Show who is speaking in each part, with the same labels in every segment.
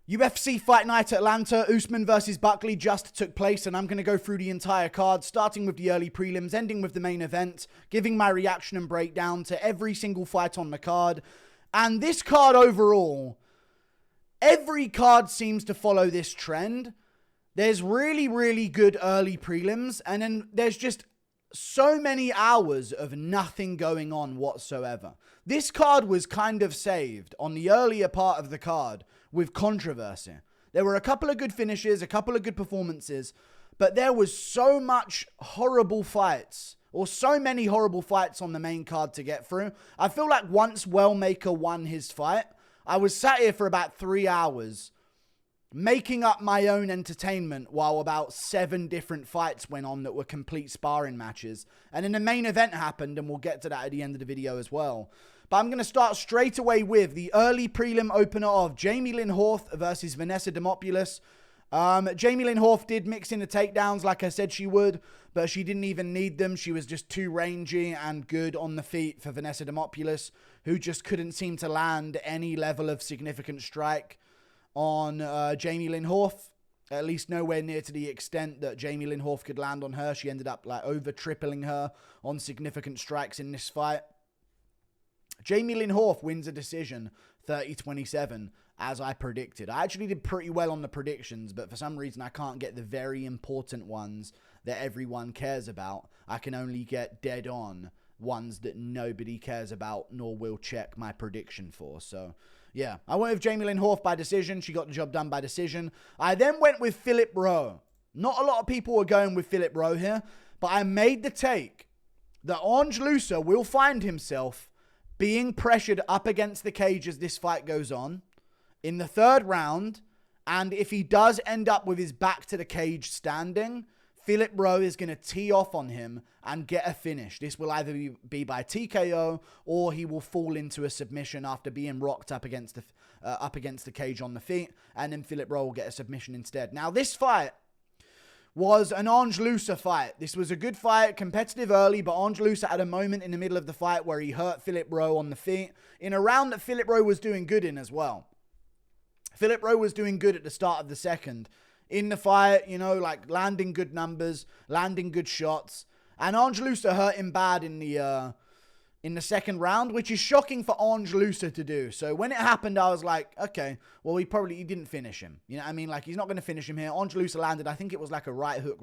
Speaker 1: UFC Fight Night Atlanta, Usman versus Buckley just took place, and I'm going to go through the entire card, starting with the early prelims, ending with the main event, giving my reaction and breakdown to every single fight on the card. And this card overall, every card seems to follow this trend. There's really, really good early prelims, and then there's just so many hours of nothing going on whatsoever. This card was kind of saved on the earlier part of the card with controversy. There were a couple of good finishes, a couple of good performances, but there was so much horrible fights, or so many horrible fights on the main card to get through. I feel like once Wellmaker won his fight, I was sat here for about 3 hours making up my own entertainment while about 7 different fights went on that were complete sparring matches. And then the main event happened, and we'll get to that at the end of the video as well. But I'm going to start straight away with the early prelim opener of Jamey-Lyn Horth versus Venessa Demopoulous. Jamey-Lyn Horth did mix in the takedowns like I said she would, but she didn't even need them. She was just too rangy and good on the feet for Venessa Demopoulous, who just couldn't seem to land any level of significant strike on Jamey-Lyn Horth. At least nowhere near to the extent that Jamey-Lyn Horth could land on her. She ended up like over tripling her on significant strikes in this fight. Jamey-Lyn Horth wins a decision 30-27, as I predicted. I actually did pretty well on the predictions, but for some reason I can't get the very important ones that everyone cares about. I can only get dead on ones that nobody cares about nor will check my prediction for. So yeah, I went with Jamey-Lyn Horth by decision. She got the job done by decision. I then went with Phillip Rowe. Not a lot of people were going with Phillip Rowe here, but I made the take that Ange Loosa will find himself being pressured up against the cage as this fight goes on in the 3rd round. And if he does end up with his back to the cage standing, Phillip Rowe is going to tee off on him and get a finish. This will either be by TKO, or he will fall into a submission after being rocked up against the cage on the feet, and then Phillip Rowe will get a submission instead. Now, this fight was an Ange Loosa fight. This was a good fight, competitive early, but Ange Loosa had a moment in the middle of the fight where he hurt Phillip Rowe on the feet in a round that Phillip Rowe was doing good in as well. Phillip Rowe was doing good at the start of the second in the fight, you know, like landing good numbers, landing good shots. And Ange Loosa hurt him bad in the 2nd round, which is shocking for Ange Loosa to do. So when it happened, I was like, okay, well, he didn't finish him. You know what I mean? Like, he's not going to finish him here. Ange Loosa landed, I think it was like a right hook,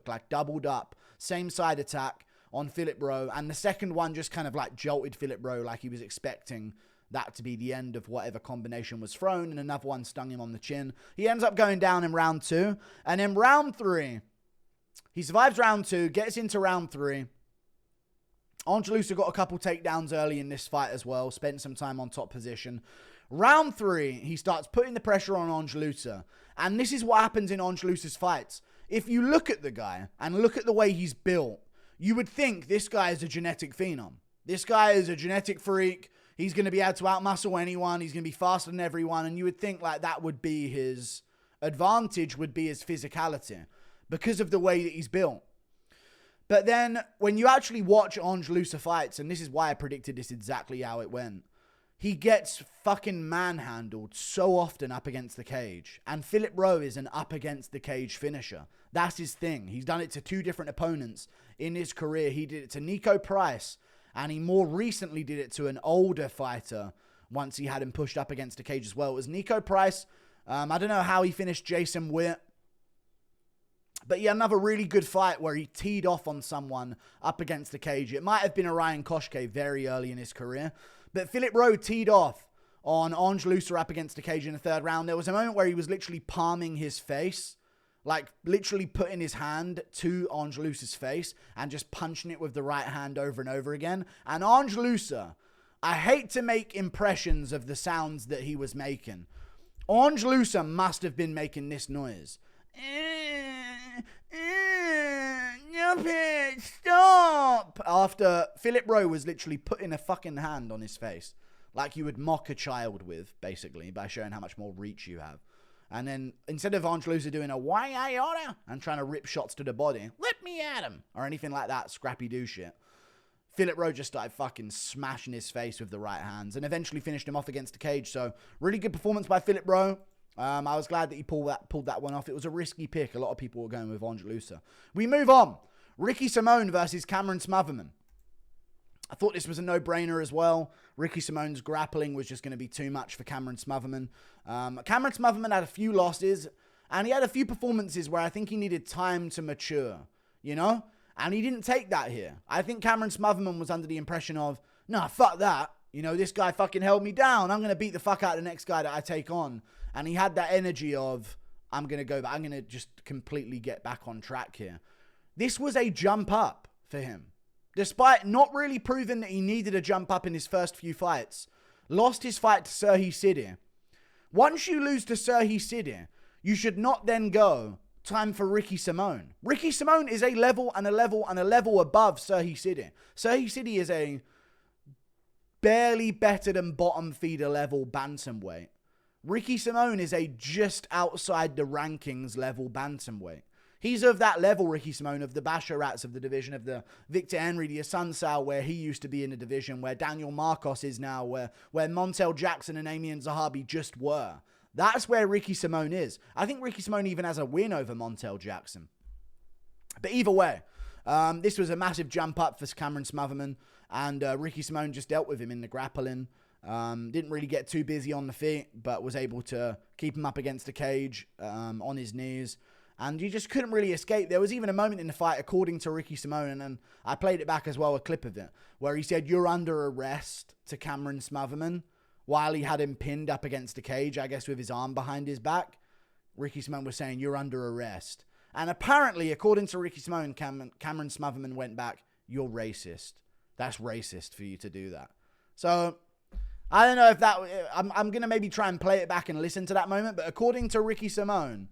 Speaker 1: like doubled up, same side attack on Phillip Rowe. And the second one just kind of like jolted Phillip Rowe, like he was expecting that to be the end of whatever combination was thrown, and another one stung him on the chin. He ends up going down in round 2. And in round 3, he survives round 2, gets into round 3. Ange Loosa got a couple takedowns early in this fight as well, spent some time on top position. Round 3, he starts putting the pressure on Ange Loosa. And this is what happens in Ange Loosa's fights. If you look at the guy and look at the way he's built, you would think this guy is a genetic phenom. This guy is a genetic freak. He's going to be able to outmuscle anyone. He's going to be faster than everyone. And you would think like that would be his advantage, would be his physicality, because of the way that he's built. But then when you actually watch Ange Loosa fights, and this is why I predicted this exactly how it went, he gets fucking manhandled so often up against the cage. And Phillip Rowe is an up against the cage finisher. That's his thing. He's done it to 2 different opponents in his career. He did it to Nico Price, and he more recently did it to an older fighter once he had him pushed up against the cage as well. It was Nico Price. I don't know how he finished Jason Witt. But yeah, another really good fight where he teed off on someone up against the cage. It might have been a Ryan Koshke very early in his career. But Phillip Rowe teed off on Ange Loosa up against the cage in the 3rd round. There was a moment where he was literally palming his face, like literally putting his hand to Ange Loosa's face and just punching it with the right hand over and over again. And Ange Loosa, I hate to make impressions of the sounds that he was making. Ange Loosa must have been making this noise. Stop! After Phillip Rowe was literally putting a fucking hand on his face, like you would mock a child with, basically, by showing how much more reach you have. And then instead of Ange Loosa doing a why I oughta and trying to rip shots to the body, let me at him, or anything like that scrappy do shit, Phillip Rowe just started fucking smashing his face with the right hands and eventually finished him off against the cage. So really good performance by Phillip Rowe. I was glad that he pulled that one off. It was a risky pick. A lot of people were going with Ange Loosa. We move on. Ricky Simón versus Cameron Smotherman. I thought this was a no-brainer as well. Ricky Simone's grappling was just going to be too much for Cameron Smotherman. Cameron Smotherman had a few losses, and he had a few performances where I think he needed time to mature, you know? And he didn't take that here. I think Cameron Smotherman was under the impression of, nah, fuck that. You know, this guy fucking held me down. I'm going to beat the fuck out of the next guy that I take on. And he had that energy of, I'm going to go back. I'm going to just completely get back on track here. This was a jump up for him. Despite not really proving that he needed a jump up in his first few fights. Lost his fight to Serhi Siddir. Once you lose to Serhi Siddir, you should not then go, time for Ricky Simón. Ricky Simón is a level and a level and a level above Serhi Siddir. Serhi Siddir is a barely better than bottom feeder level bantamweight. Ricky Simón is a just outside the rankings level bantamweight. He's of that level, Ricky Simón, of the Basharats of the division, of the Victor Henry, the Asuncao, where he used to be in the division, where Daniel Marcos is now, where Montel Jackson and Amian Zahabi just were. That's where Ricky Simón is. I think Ricky Simón even has a win over Montel Jackson. But either way, this was a massive jump up for Cameron Smotherman, and Ricky Simón just dealt with him in the grappling. Didn't really get too busy on the feet, but was able to keep him up against the cage on his knees. And you just couldn't really escape. There was even a moment in the fight, according to Ricky Simón, and I played it back as well, a clip of it, where he said, "You're under arrest," to Cameron Smotherman, while he had him pinned up against the cage, I guess with his arm behind his back. Ricky Simón was saying, "You're under arrest." And apparently, according to Ricky Simón, Cameron Smotherman went back, "You're racist. That's racist for you to do that." So I don't know if that... I'm going to maybe try and play it back and listen to that moment, but according to Ricky Simón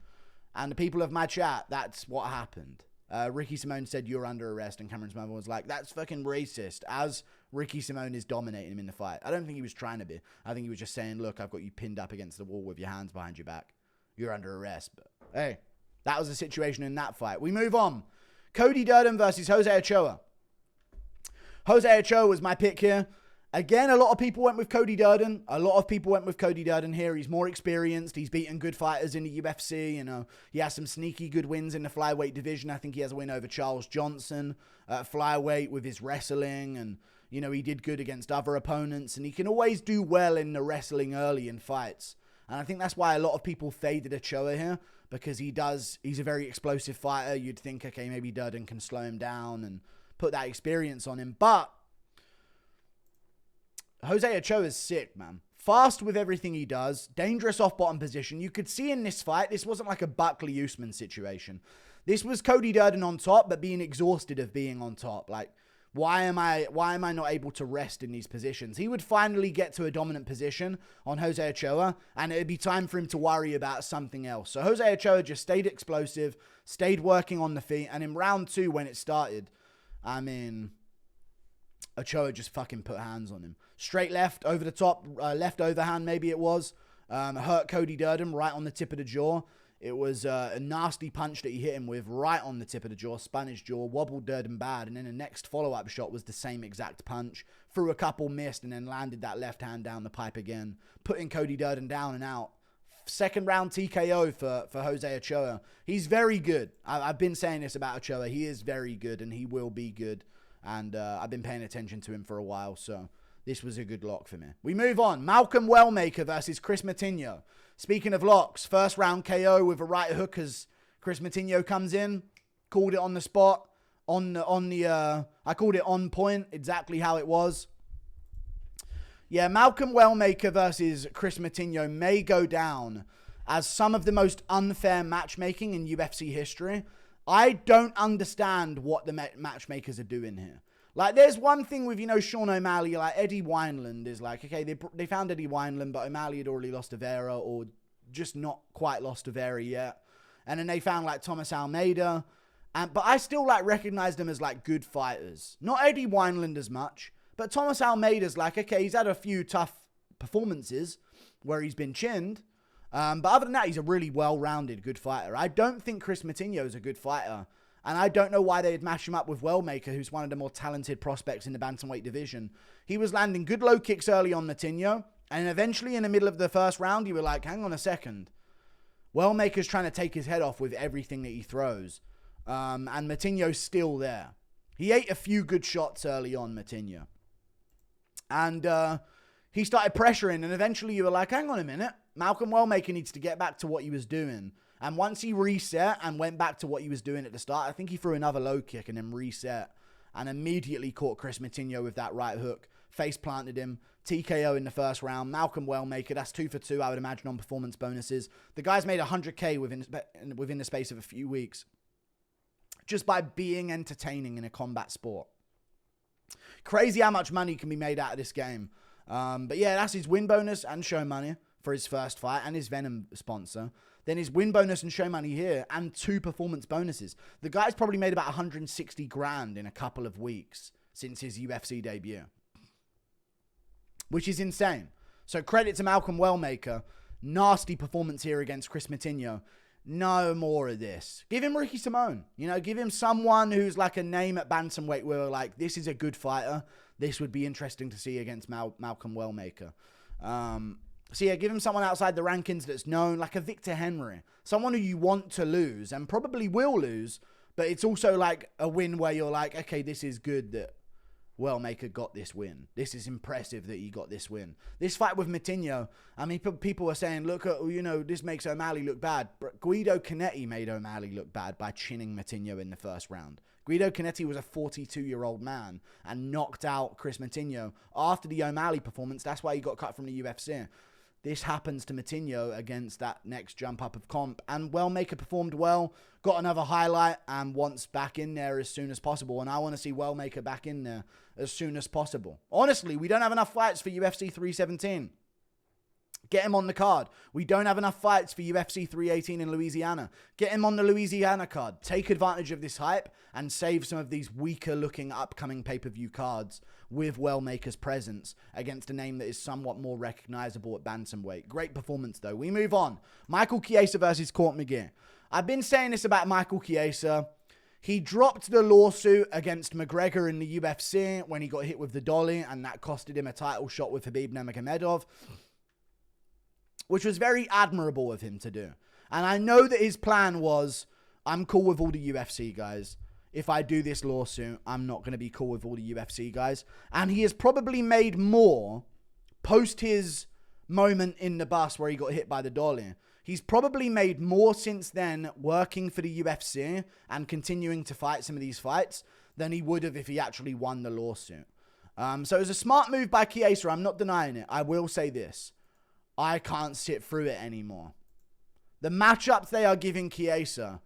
Speaker 1: and the people of my chat, that's what happened. Ricky Simón said, "You're under arrest," and Cameron Smotherman was like, "That's fucking racist," as Ricky Simón is dominating him in the fight. I don't think he was trying to be. I think he was just saying, "Look, I've got you pinned up against the wall with your hands behind your back. You're under arrest." But hey, that was the situation in that fight. We move on. Cody Durden versus Jose Ochoa. Jose Ochoa was my pick here. Again, a lot of people went with Cody Durden. A lot of people went with Cody Durden here. He's more experienced. He's beaten good fighters in the UFC. You know, he has some sneaky good wins in the flyweight division. I think he has a win over Charles Johnson at flyweight with his wrestling. And, you know, he did good against other opponents. And he can always do well in the wrestling early in fights. And I think that's why a lot of people faded Ochoa here. Because he's a very explosive fighter. You'd think, okay, maybe Durden can slow him down and put that experience on him. But Jose Ochoa is sick, man. Fast with everything he does. Dangerous off bottom position. You could see in this fight, this wasn't like a Buckley Usman situation. This was Cody Durden on top, but being exhausted of being on top. Like, why am I not able to rest in these positions? He would finally get to a dominant position on Jose Ochoa, and it'd be time for him to worry about something else. So Jose Ochoa just stayed explosive, stayed working on the feet, and in round 2 when it started, I mean, Ochoa just fucking put hands on him. Straight left, over the top, left overhand maybe it was. Hurt Cody Durden right on the tip of the jaw. It was a nasty punch that he hit him with right on the tip of the jaw, spun his jaw, wobbled Durden bad, and then the next follow-up shot was the same exact punch. Threw a couple, missed, and then landed that left hand down the pipe again, putting Cody Durden down and out. Second round TKO for Jose Ochoa. He's very good. I've been saying this about Ochoa. He is very good, and he will be good. And I've been paying attention to him for a while, so this was a good lock for me. We move on. Malcolm Wellmaker versus Kris Moutinho. Speaking of locks, first round KO with a right hook as Kris Moutinho comes in. Called it on the spot. I called it on point, exactly how it was. Yeah, Malcolm Wellmaker versus Kris Moutinho may go down as some of the most unfair matchmaking in UFC history. I don't understand what the matchmakers are doing here. Like, there's one thing with, you know, Sean O'Malley, like Eddie Wineland is like, okay, they found Eddie Wineland, but O'Malley had already lost to Vera, or just not quite lost to Vera yet. And then they found, like, Thomas Almeida. But I still, like, recognize them as, like, good fighters. Not Eddie Wineland as much, but Thomas Almeida's like, okay, he's had a few tough performances where he's been chinned. But other than that, he's a really well-rounded, good fighter. I don't think Kris Moutinho is a good fighter. And I don't know why they'd mash him up with Wellmaker, who's one of the more talented prospects in the bantamweight division. He was landing good low kicks early on Moutinho. And eventually, in the middle of the first round, you were like, hang on a second. Wellmaker's trying to take his head off with everything that he throws. And Moutinho's still there. He ate a few good shots early on, Moutinho. And he started pressuring, and eventually you were like, hang on a minute. Malcolm Wellmaker needs to get back to what he was doing. And once he reset and went back to what he was doing at the start, I think he threw another low kick and then reset. And immediately caught Kris Moutinho with that right hook. Face planted him. TKO in the first round. Malcolm Wellmaker, that's 2 for 2, I would imagine, on performance bonuses. The guy's made 100K within the space of a few weeks. Just by being entertaining in a combat sport. Crazy how much money can be made out of this game. But yeah, that's his win bonus and show money for his first fight and his Venom sponsor. Then his win bonus and show money here and 2 performance bonuses. The guy's probably made about 160 grand in a couple of weeks since his UFC debut. Which is insane. So credit to Malcolm Wellmaker. Nasty performance here against Kris Moutinho. No more of this. Give him Ricky Simone. You know, give him someone who's like a name at bantamweight where we're like, this is a good fighter. This would be interesting to see against Malcolm Wellmaker. So yeah, give him someone outside the rankings that's known, like a Victor Henry. Someone who you want to lose and probably will lose, but it's also like a win where you're like, okay, this is good that Wellmaker got this win. This is impressive that he got this win. This fight with Moutinho, I mean, people were saying, look at, you know, this makes O'Malley look bad. But Guido Canetti made O'Malley look bad by chinning Moutinho in the first round. Guido Canetti was a 42-year-old man and knocked out Kris Moutinho after the O'Malley performance. That's why he got cut from the UFC. This happens to Moutinho against that next jump up of comp. And Wellmaker performed well, got another highlight, and wants back in there as soon as possible. And I want to see Wellmaker back in there as soon as possible. Honestly, we don't have enough fights for UFC 317. Get him on the card. We don't have enough fights for UFC 318 in Louisiana. Get him on the Louisiana card. Take advantage of this hype and save some of these weaker looking upcoming pay-per-view cards with Wellmaker's presence against a name that is somewhat more recognizable at bantamweight. Great performance though. We move on. Michael Chiesa versus Court McGee. I've been saying this about Michael Chiesa. He dropped the lawsuit against McGregor in the UFC when he got hit with the dolly, and that costed him a title shot with Khabib Nurmagomedov, which was very admirable of him to do. And I know that his plan was, I'm cool with all the UFC guys. If I do this lawsuit, I'm not going to be cool with all the UFC guys. And he has probably made more post his moment in the bus where he got hit by the dolly. He's probably made more since then working for the UFC and continuing to fight some of these fights than he would have if he actually won the lawsuit. So it was a smart move by Chiesa. I'm not denying it. I will say this. I can't sit through it anymore. The matchups they are giving Chiesa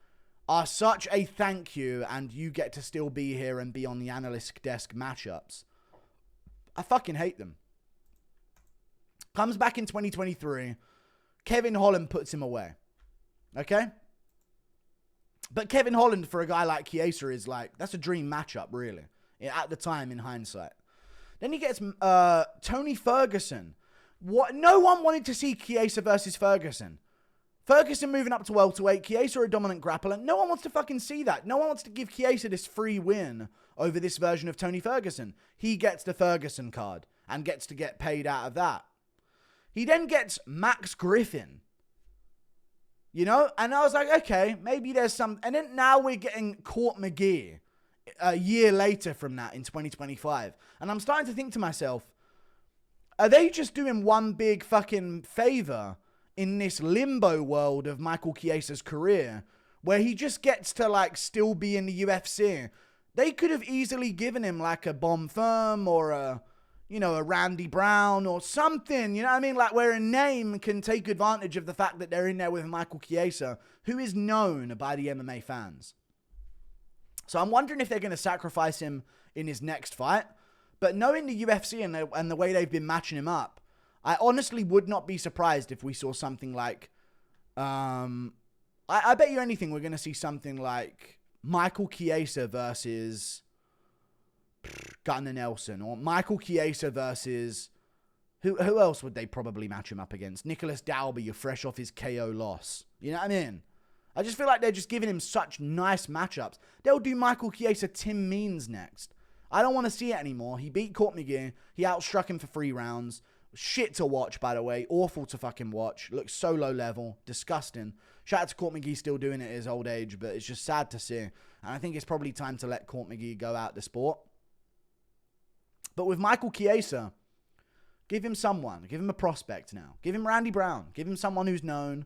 Speaker 1: are such a thank you, and you get to still be here and be on the analyst desk matchups. I fucking hate them. Comes back in 2023. Kevin Holland puts him away. Okay? But Kevin Holland, for a guy like Chiesa, is like, that's a dream matchup, really. At the time, in hindsight. Then he gets Tony Ferguson. What? No one wanted to see Chiesa versus Ferguson. Ferguson moving up to welterweight, Chiesa a dominant grappler. No one wants to fucking see that. No one wants to give Chiesa this free win over this version of Tony Ferguson. He gets the Ferguson card and gets to get paid out of that. He then gets Max Griffin. You know? And I was like, okay, maybe there's some... And then now we're getting Court McGee a year later from that in 2025. And I'm starting to think to myself, are they just doing one big fucking favor in this limbo world of Michael Chiesa's career where he just gets to like still be in the UFC? They could have easily given him like a Bomb Firm or a Randy Brown or something, you know what I mean? Like where a name can take advantage of the fact that they're in there with Michael Chiesa, who is known by the MMA fans. So I'm wondering if they're going to sacrifice him in his next fight. But knowing the UFC and the way they've been matching him up, I honestly would not be surprised if we saw something like... I bet you anything we're going to see something like Michael Chiesa versus Gunnar Nelson, or Michael Chiesa versus... Who else would they probably match him up against? Nicholas Dalby, you're fresh off his KO loss. You know what I mean? I just feel like they're just giving him such nice matchups. They'll do Michael Chiesa Tim Means next. I don't want to see it anymore. He beat Court McGee. He outstruck him for 3 rounds. Shit to watch, by the way. Awful to fucking watch. Looks so low level. Disgusting. Shout out to Court McGee still doing it at his old age, but it's just sad to see. And I think it's probably time to let Court McGee go out the sport. But with Michael Chiesa, give him someone. Give him a prospect now. Give him Randy Brown. Give him someone who's known,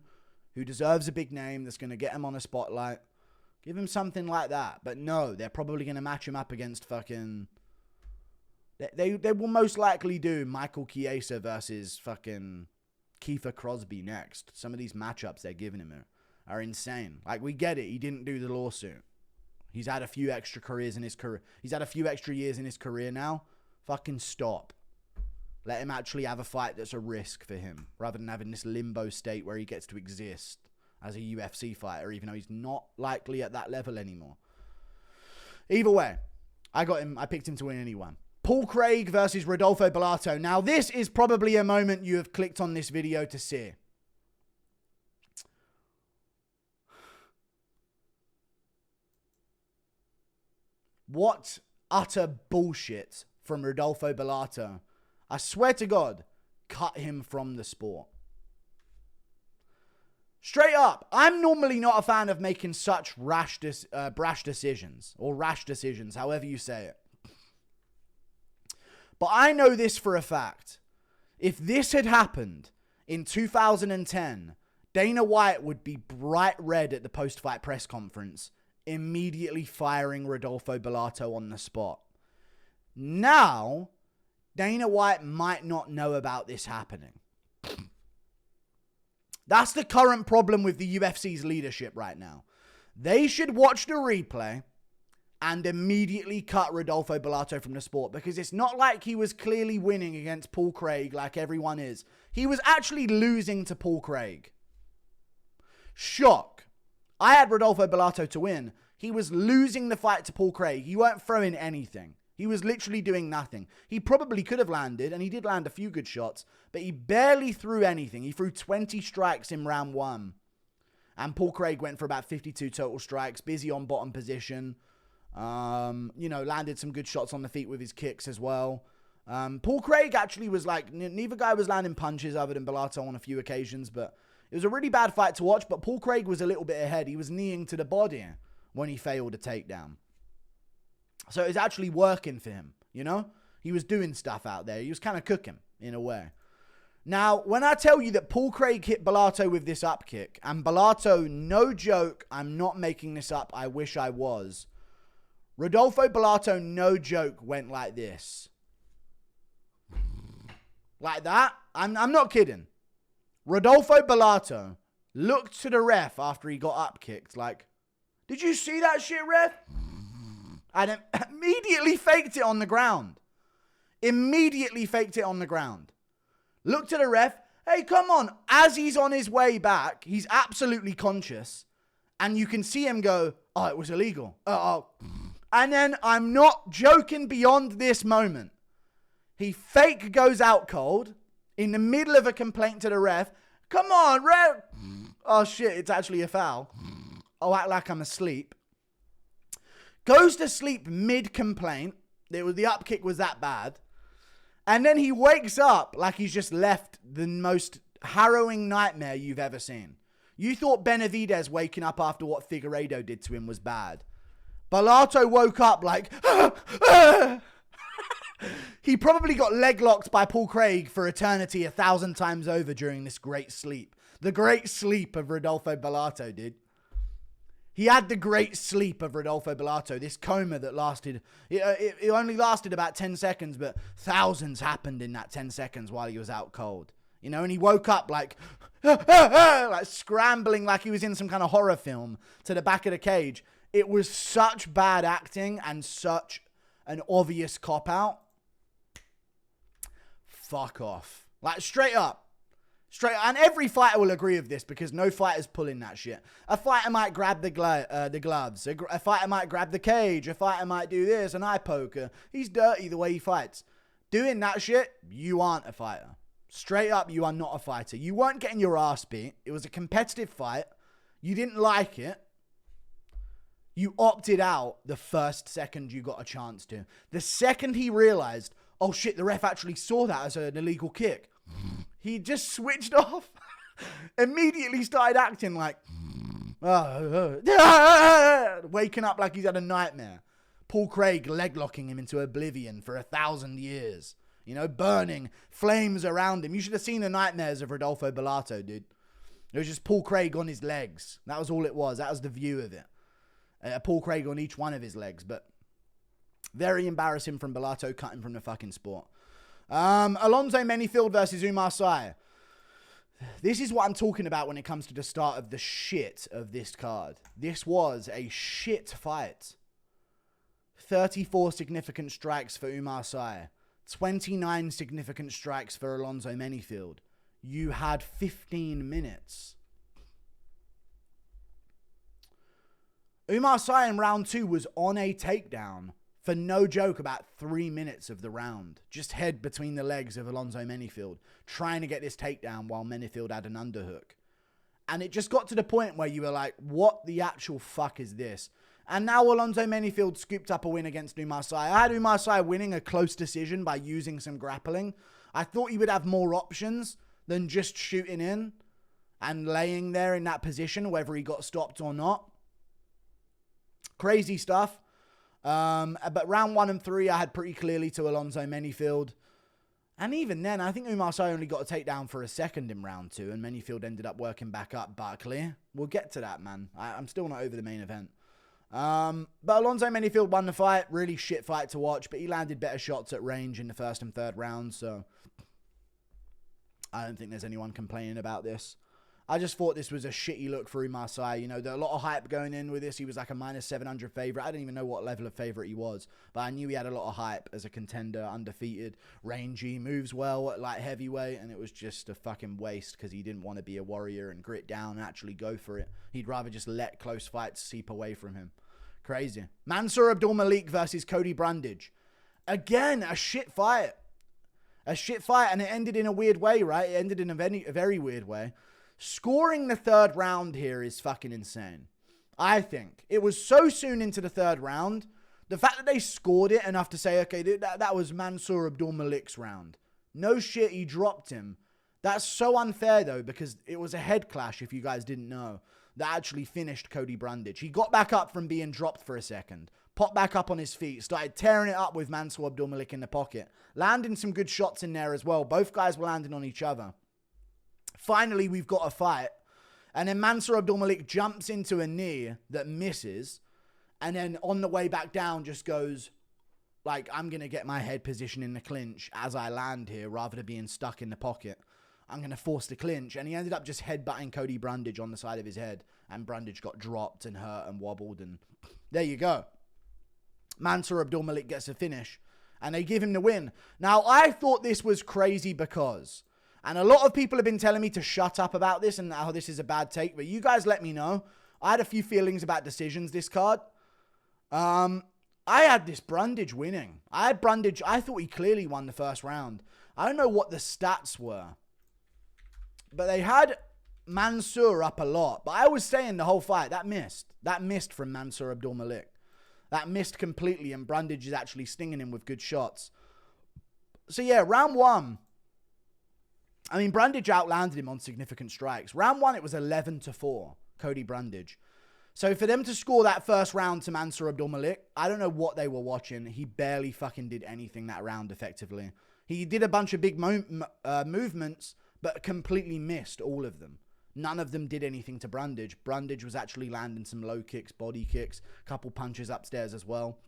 Speaker 1: who deserves a big name, that's going to get him on a spotlight. Give him something like that. But no, they're probably going to match him up against fucking... They will most likely do Michael Chiesa versus fucking Kiefer Crosby next. Some of these matchups they're giving him are insane. Like, we get it. He didn't do the lawsuit. He's had a few extra careers in his career. He's had a few extra years in his career now. Fucking stop. Let him actually have a fight that's a risk for him, rather than having this limbo state where he gets to exist as a UFC fighter, even though he's not likely at that level anymore. Either way, I got him. I picked him to win anyone. Paul Craig versus Rodolfo Bellato. Now, this is probably a moment you have clicked on this video to see. What utter bullshit from Rodolfo Bellato. I swear to God, cut him from the sport. Straight up, I'm normally not a fan of making such brash decisions, or rash decisions, however you say it. But I know this for a fact. If this had happened in 2010, Dana White would be bright red at the post-fight press conference, immediately firing Rodolfo Bellato on the spot. Now, Dana White might not know about this happening. That's the current problem with the UFC's leadership right now. They should watch the replay and immediately cut Rodolfo Bellato from the sport, because it's not like he was clearly winning against Paul Craig like everyone is. He was actually losing to Paul Craig. Shock. I had Rodolfo Bellato to win. He was losing the fight to Paul Craig. He weren't throwing anything. He was literally doing nothing. He probably could have landed, and he did land a few good shots, but he barely threw anything. He threw 20 strikes in round 1. And Paul Craig went for about 52 total strikes, busy on bottom position. Landed some good shots on the feet with his kicks as well. Paul Craig actually was like, neither guy was landing punches other than Bellato on a few occasions, but it was a really bad fight to watch. But Paul Craig was a little bit ahead. He was kneeing to the body when he failed a takedown. So it was actually working for him, you know? He was doing stuff out there. He was kind of cooking in a way. Now, when I tell you that Paul Craig hit Bellato with this up kick, and Bellato, no joke, I'm not making this up, I wish I was, Rodolfo Bellato, no joke, went like this. Like that? I'm not kidding. Rodolfo Bellato looked to the ref after he got up kicked like, did you see that shit, ref? And immediately faked it on the ground. Immediately faked it on the ground. Looked at the ref. Hey, come on. As he's on his way back, he's absolutely conscious. And you can see him go, oh, it was illegal. And then, I'm not joking beyond this moment, he fake goes out cold in the middle of a complaint to the ref. Come on, ref. Oh, shit, it's actually a foul. I'll act like I'm asleep. Goes to sleep mid-complaint. The up kick was that bad. And then he wakes up like he's just left the most harrowing nightmare you've ever seen. You thought Benavidez waking up after what Figueiredo did to him was bad. Bellato woke up like... He probably got leg locked by Paul Craig for eternity 1,000 times over during this great sleep. The great sleep of Rodolfo Bellato, dude. He had the great sleep of Rodolfo Bellato, this coma that lasted, it only lasted about 10 seconds, but thousands happened in that 10 seconds while he was out cold. You know, and he woke up like, like scrambling like he was in some kind of horror film to the back of the cage. It was such bad acting and such an obvious cop-out. Fuck off. Like, straight up. And every fighter will agree with this because no fighter's pulling that shit. A fighter might grab the gloves. A fighter might grab the cage. A fighter might do this, an eye poker. He's dirty the way he fights. Doing that shit, you aren't a fighter. Straight up, you are not a fighter. You weren't getting your ass beat. It was a competitive fight. You didn't like it. You opted out the first second you got a chance to. The second he realized, oh shit, the ref actually saw that as an illegal kick. He just switched off. Immediately started acting like... waking up like he's had a nightmare. Paul Craig leg locking him into oblivion for 1,000 years. You know, burning flames around him. You should have seen the nightmares of Rodolfo Bellato, dude. It was just Paul Craig on his legs. That was all it was. That was the view of it. Paul Craig on each one of his legs. But very embarrassing from Bellato, cutting from the fucking sport. Alonzo Menifield versus Oumar Sy. This is what I'm talking about when it comes to the start of the shit of this card. This was a shit fight. 34 significant strikes for Oumar Sy. 29 significant strikes for Alonzo Menifield. You had 15 minutes. Oumar Sy in round 2 was on a takedown for no joke about 3 minutes of the round. Just head between the legs of Alonzo Menifield, trying to get this takedown while Menifield had an underhook. And it just got to the point where you were like, what the actual fuck is this? And now Alonzo Menifield scooped up a win against Oumar Sy. I had Oumar Sy winning a close decision by using some grappling. I thought he would have more options than just shooting in and laying there in that position, whether he got stopped or not. Crazy stuff. But round 1 and 3, I had pretty clearly to Alonzo Menifield. And even then, I think Oumar Sy only got a takedown for a second in round 2, and Menifield ended up working back up Buckley. We'll get to that, man. I'm still not over the main event. But Alonzo Menifield won the fight. Really shit fight to watch, but he landed better shots at range in the first and third rounds, so I don't think there's anyone complaining about this. I just thought this was a shitty look for Oumar Sy. You know, there a lot of hype going in with this. He was like a minus 700 favorite. I didn't even know what level of favorite he was, but I knew he had a lot of hype as a contender, undefeated, rangy, moves well at like heavyweight, and it was just a fucking waste because he didn't want to be a warrior and grit down and actually go for it. He'd rather just let close fights seep away from him. Crazy. Mansour Abdul-Malik versus Cody Brundage. Again, a shit fight. A shit fight, and it ended in a weird way, right? It ended in a very weird way. Scoring the third round here is fucking insane. I think. It was so soon into the third round. The fact that they scored it enough to say, okay, that was Mansour Abdul-Malik's round. No shit, he dropped him. That's so unfair, though, because it was a head clash, if you guys didn't know, that actually finished Cody Brundage. He got back up from being dropped for a second, popped back up on his feet, started tearing it up with Mansour Abdul-Malik in the pocket, landing some good shots in there as well. Both guys were landing on each other. Finally, we've got a fight. And then Mansour Abdul-Malik jumps into a knee that misses. And then on the way back down just goes, like, I'm going to get my head position in the clinch as I land here rather than being stuck in the pocket. I'm going to force the clinch. And he ended up just headbutting Cody Brundage on the side of his head. And Brundage got dropped and hurt and wobbled. And there you go. Mansour Abdul-Malik gets a finish. And they give him the win. Now, I thought this was crazy because... And a lot of people have been telling me to shut up about this and how this is a bad take. But you guys let me know. I had a few feelings about decisions this card. I had this Brundage winning. I had Brundage. I thought he clearly won the first round. I don't know what the stats were. But they had Mansour up a lot. But I was saying the whole fight, that missed. That missed from Mansour Abdul-Malik. That missed completely. And Brundage is actually stinging him with good shots. So yeah, round 1. I mean, Brundage outlanded him on significant strikes. Round 1, it was 11-4, Cody Brundage. So for them to score that first round to Mansour Abdul-Malik, I don't know what they were watching. He barely fucking did anything that round effectively. He did a bunch of big movements, but completely missed all of them. None of them did anything to Brundage. Brundage was actually landing some low kicks, body kicks, a couple punches upstairs as well.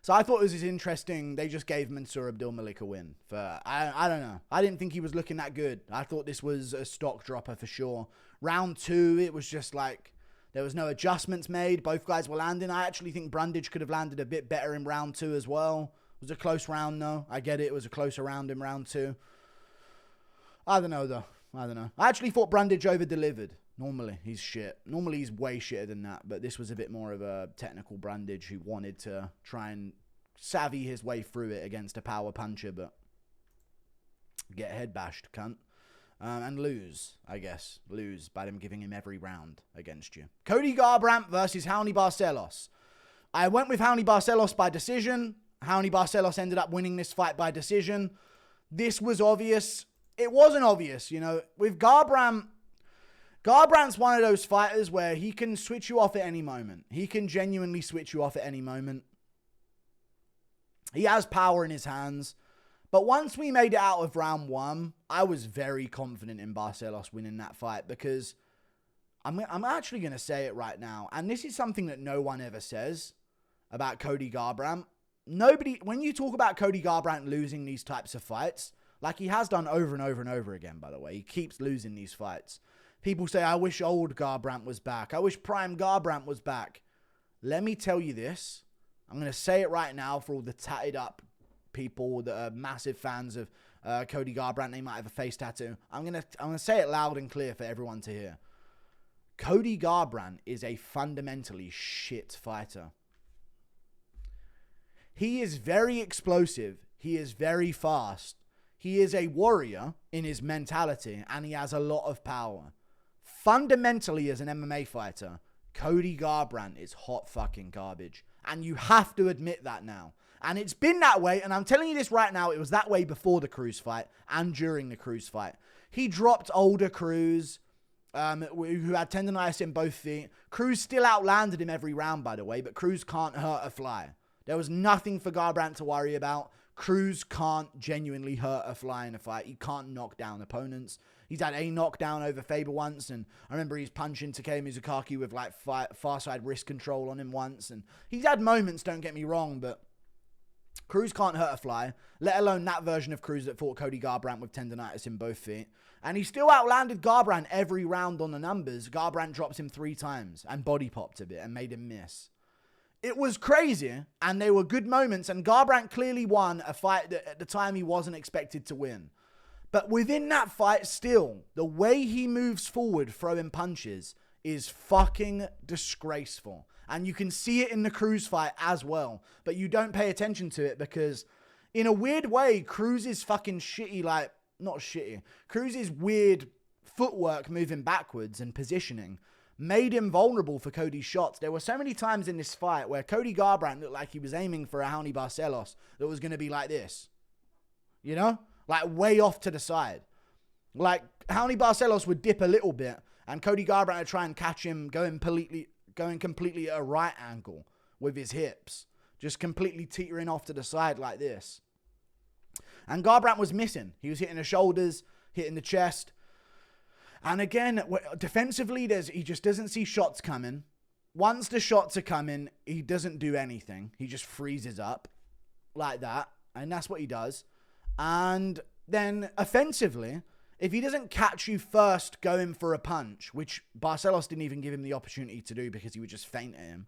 Speaker 1: So I thought it was interesting. They just gave Mansour Abdul-Malik a win. I don't know. I didn't think he was looking that good. I thought this was a stock dropper for sure. Round 2, it was just like there was no adjustments made. Both guys were landing. I actually think Brundage could have landed a bit better in round 2 as well. It was a close round though. I get it. It was a closer round in round 2. I don't know though. I don't know. I actually thought Brundage over-delivered. Normally, he's shit. Normally, he's way shitter than that. But this was a bit more of a technical Brundage who wanted to try and savvy his way through it against a power puncher, but get head bashed, cunt. And lose, I guess. Lose by them giving him every round against you. Cody Garbrandt versus Raoni Barcelos. I went with Raoni Barcelos by decision. Raoni Barcelos ended up winning this fight by decision. this was obvious. It wasn't obvious, you know. With Garbrandt's one of those fighters where he can switch you off at any moment. He can genuinely switch you off at any moment. He has power in his hands. But once we made it out of round 1, I was very confident in Barcelos winning that fight because I'm actually going to say it right now. And this is something that no one ever says about Cody Garbrandt. When you talk about Cody Garbrandt losing these types of fights, like he has done over and over and over again, by the way, he keeps losing these fights. People say, I wish old Garbrandt was back. I wish prime Garbrandt was back. Let me tell you this. I'm going to say it right now for all the tatted up people that are massive fans of Cody Garbrandt. They might have a face tattoo. I'm gonna say it loud and clear for everyone to hear. Cody Garbrandt is a fundamentally shit fighter. He is very explosive. He is very fast. He is a warrior in his mentality, and he has a lot of power. Fundamentally, as an MMA fighter, Cody Garbrandt is hot fucking garbage. And you have to admit that now. And it's been that way, and I'm telling you this right now, it was that way before the Cruz fight and during the Cruz fight. He dropped older Cruz, who had tendonitis in both feet. Cruz still outlanded him every round, by the way, but Cruz can't hurt a fly. There was nothing for Garbrandt to worry about. Cruz can't genuinely hurt a fly in a fight. He can't knock down opponents. He's had a knockdown over Faber once, and I remember he's punching Takeo Mizukaki with like far side wrist control on him once, and he's had moments, don't get me wrong, but Cruz can't hurt a fly, let alone that version of Cruz that fought Cody Garbrandt with tendonitis in both feet. And he still outlanded Garbrandt every round on the numbers. Garbrandt dropped him 3 times and body popped a bit and made him miss. It was crazy, and they were good moments, and Garbrandt clearly won a fight that at the time he wasn't expected to win. But within that fight still, the way he moves forward throwing punches is fucking disgraceful. And you can see it in the Cruz fight as well. But you don't pay attention to it because in a weird way, Cruz's fucking shitty, like, not shitty, Cruz's weird footwork moving backwards and positioning made him vulnerable for Cody's shots. There were so many times in this fight where Cody Garbrandt looked like he was aiming for a Raoni Barcelos that was going to be like this. You know? Like way off to the side. Like Raoni Barcelos would dip a little bit and Cody Garbrandt would try and catch him going completely at a right angle with his hips. Just completely teetering off to the side like this. And Garbrandt was missing. He was hitting the shoulders, hitting the chest. And again, defensively, he just doesn't see shots coming. Once the shots are coming, he doesn't do anything. He just freezes up like that. And that's what he does. And then offensively, if he doesn't catch you first going for a punch, which Barcelos didn't even give him the opportunity to do because he would just feint at him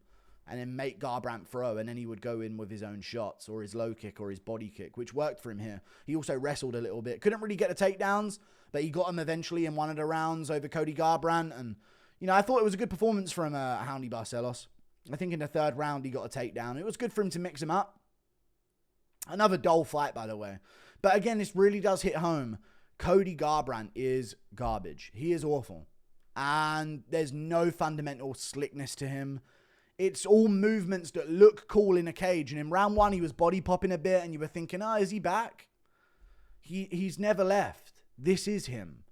Speaker 1: and then make Garbrandt throw, and then he would go in with his own shots or his low kick or his body kick, which worked for him here. He also wrestled a little bit. Couldn't really get the takedowns, but he got him eventually in one of the rounds over Cody Garbrandt. And, you know, I thought it was a good performance from Raoni Barcelos. I think in the 3rd round, he got a takedown. It was good for him to mix him up. Another dull fight, by the way. But again, this really does hit home. Cody Garbrandt is garbage. He is awful. And there's no fundamental slickness to him. It's all movements that look cool in a cage. And in round 1, he was body popping a bit and you were thinking, oh, is he back? He's never left. This is him.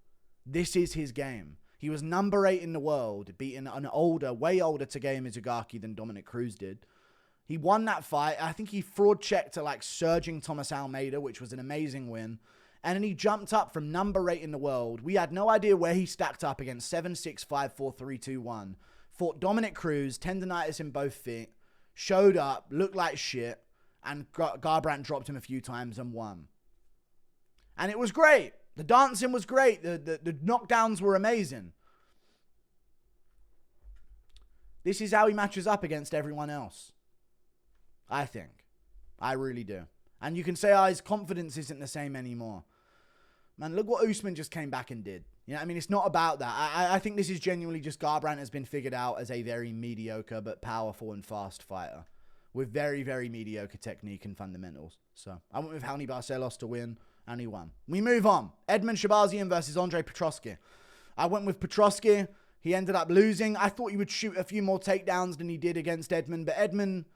Speaker 1: This is his game. He was number 8 in the world, beating an way older Takeo Mizugaki than Dominic Cruz did. He won that fight. I think he fraud checked to like surging Thomas Almeida, which was an amazing win. And then he jumped up from number 8 in the world. We had no idea where he stacked up against 7-6, 5-4, 3-2-1. Fought Dominic Cruz, tendonitis in both feet, showed up, looked like shit, and Garbrandt dropped him a few times and won. And it was great. The dancing was great. The knockdowns were amazing. This is how he matches up against everyone else. I think. I really do. And you can say, oh, his confidence isn't the same anymore. Man, look what Usman just came back and did. You know, I mean, it's not about that. I think this is genuinely just Garbrandt has been figured out as a very mediocre but powerful and fast fighter with very, very mediocre technique and fundamentals. So I went with Raoni Barcelos to win, and he won. We move on. Edmund Shabazian versus Andre Petroski. I went with Petroski. He ended up losing. I thought he would shoot a few more takedowns than he did against Edmund, but Edmund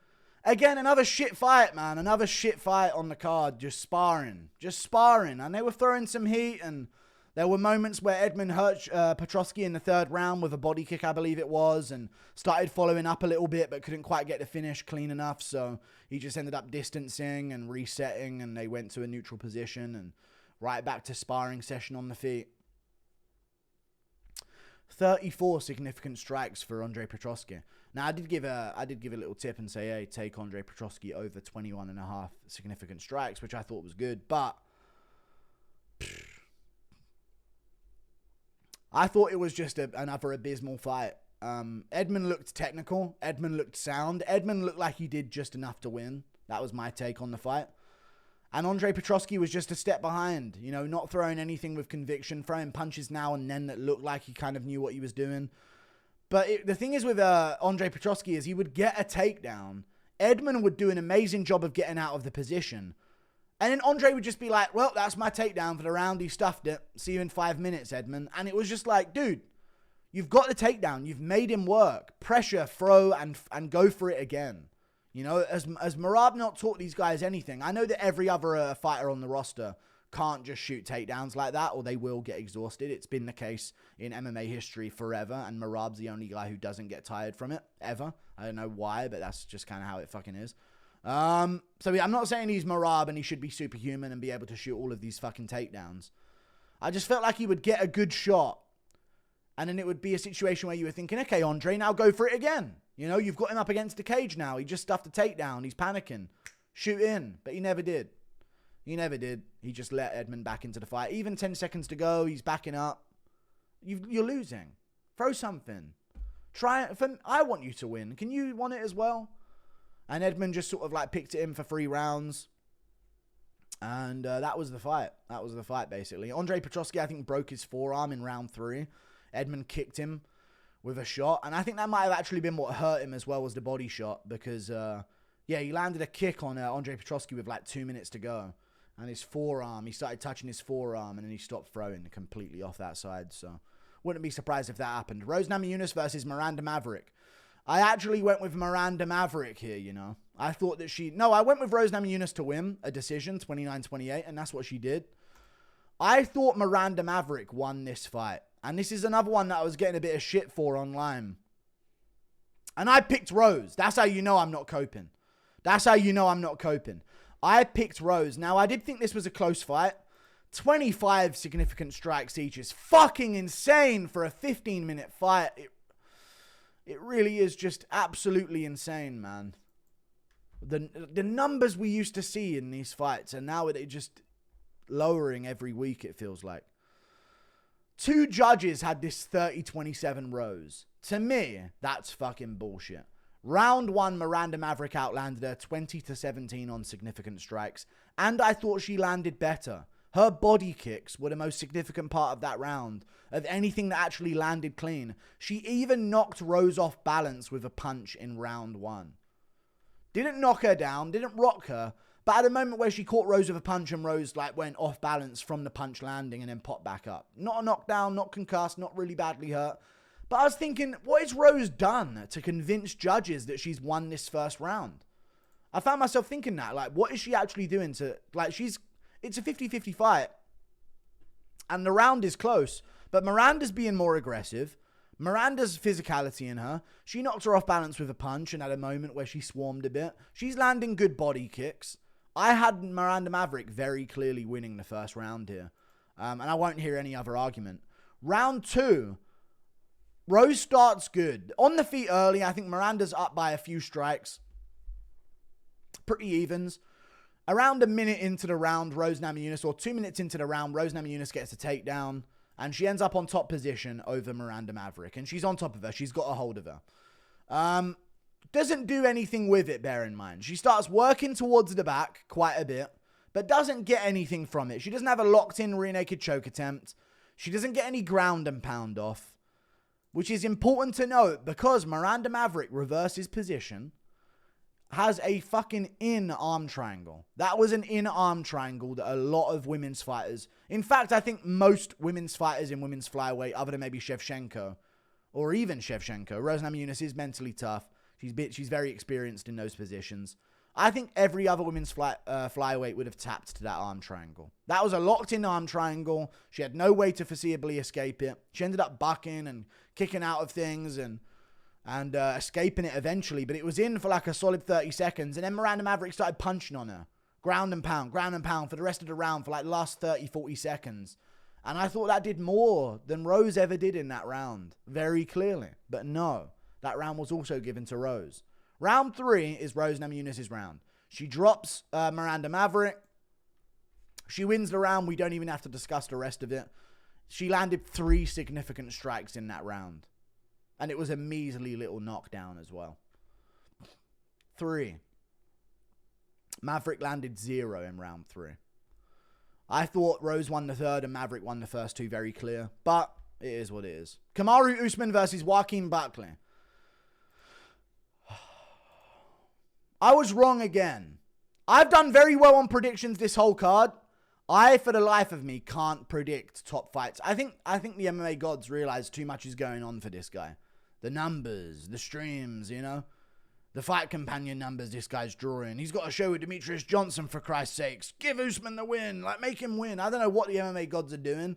Speaker 1: Again, another shit fight, man. Another shit fight on the card. Just sparring. And they were throwing some heat, and there were moments where Edmund hurt Petrosky in the third round with a body kick, I believe it was, and started following up a little bit, but couldn't quite get the finish clean enough. So he just ended up distancing and resetting, and they went to a neutral position and right back to sparring session on the feet. 34 significant strikes for Andre Petrosky. Now, I did give a little tip and say, hey, take Andre Petrosky over 21.5 significant strikes, which I thought was good, but I thought it was just another abysmal fight. Edmund looked technical. Edmund looked sound. Edmund looked like he did just enough to win. That was my take on the fight. And Andre Petrosky was just a step behind, you know, not throwing anything with conviction, throwing punches now and then that looked like he kind of knew what he was doing. But the thing is with Andre Petrosky is he would get a takedown. Edmund would do an amazing job of getting out of the position. And then Andre would just be like, well, that's my takedown for the round. He stuffed it. See you in 5 minutes, Edmund. And it was just like, dude, you've got the takedown. You've made him work. Pressure, throw, and go for it again. You know, as Merab not taught these guys anything, I know that every other fighter on the roster can't just shoot takedowns like that or they will get exhausted. It's been the case in MMA history forever, and Merab's the only guy who doesn't get tired from it, ever. I don't know why, but that's just kind of how it fucking is. So yeah, I'm not saying he's Merab and he should be superhuman and be able to shoot all of these fucking takedowns. I just felt like he would get a good shot, and then it would be a situation where you were thinking, okay, Andre, now go for it again. You know, you've got him up against the cage now. He just stuffed a takedown. He's panicking. Shoot in. But he never did. He just let Edmund back into the fight. Even 10 seconds to go, he's backing up. You're losing. Throw something. Try it. I want you to win. Can you want it as well? And Edmund just sort of like picked it in for 3 rounds. And that was the fight. That was the fight, basically. Andre Petrosky, I think, broke his forearm in round 3. Edmund kicked him with a shot. And I think that might have actually been what hurt him as well as the body shot. Because, yeah, he landed a kick on Andre Petrosky with like 2 minutes to go. And his forearm, he started touching his forearm and then he stopped throwing completely off that side. So, wouldn't be surprised if that happened. Rose Namajunas versus Miranda Maverick. I actually went with Miranda Maverick here, you know. I thought that I went with Rose Namajunas to win a decision, 29-28, and that's what she did. I thought Miranda Maverick won this fight. And this is another one that I was getting a bit of shit for online. And I picked Rose. That's how you know I'm not coping. I picked Rose. Now, I did think this was a close fight. 25 significant strikes each is fucking insane for a 15-minute fight. It really is just absolutely insane, man. The numbers we used to see in these fights, and now they're just lowering every week, it feels like. 2 judges had this 30-27 Rose. To me, that's fucking bullshit. Round 1, Miranda Maverick outlanded her 20-17 on significant strikes, and I thought she landed better. Her body kicks were the most significant part of that round, of anything that actually landed clean. She even knocked Rose off balance with a punch in round 1. Didn't knock her down, didn't rock her, but at a moment where she caught Rose with a punch and Rose like went off balance from the punch landing and then popped back up. Not a knockdown, not concussed, not really badly hurt. But I was thinking, what has Rose done to convince judges that she's won this first round? I found myself thinking that, like, what is she actually doing to, like, it's a 50-50 fight. And the round is close, but Miranda's being more aggressive. Miranda's physicality in her. She knocked her off balance with a punch and had a moment where she swarmed a bit. She's landing good body kicks. I had Miranda Maverick very clearly winning the first round here. And I won't hear any other argument. Round 2, Rose starts good. On the feet early, I think Miranda's up by a few strikes. Pretty evens. Around a minute into the round, Rose Namajunas, or 2 minutes into the round, Rose Namajunas gets a takedown. And she ends up on top position over Miranda Maverick. And she's on top of her. She's got a hold of her. Doesn't do anything with it, bear in mind. She starts working towards the back quite a bit, but doesn't get anything from it. She doesn't have a locked-in rear naked choke attempt. She doesn't get any ground and pound off, which is important to note because Miranda Maverick reverses position, has a fucking in-arm triangle. That was an in-arm triangle that a lot of women's fighters... In fact, I think most women's fighters in women's flyweight, other than maybe Shevchenko, or even Shevchenko, Rose Namajunas is mentally tough. She's very experienced in those positions. I think every other women's flyweight would have tapped to that arm triangle. That was a locked-in arm triangle. She had no way to foreseeably escape it. She ended up bucking and kicking out of things and escaping it eventually. But it was in for like a solid 30 seconds. And then Miranda Maverick started punching on her. Ground and pound for the rest of the round for like the last 30, 40 seconds. And I thought that did more than Rose ever did in that round. Very clearly. But no, that round was also given to Rose. Round 3 is Rose Namajunas' round. She drops Miranda Maverick. She wins the round. We don't even have to discuss the rest of it. She landed 3 significant strikes in that round. And it was a measly little knockdown as well. 3. Maverick landed 0 in round 3. I thought Rose won the third and Maverick won the first 2 very clear. But it is what it is. Kamaru Usman versus Joaquin Buckley. I was wrong again. I've done very well on predictions this whole card. I, for the life of me, can't predict top fights. I think the MMA gods realize too much is going on for this guy. The numbers, the streams, you know. The fight companion numbers this guy's drawing. He's got a show with Demetrius Johnson, for Christ's sakes. Give Usman the win. Like, make him win. I don't know what the MMA gods are doing,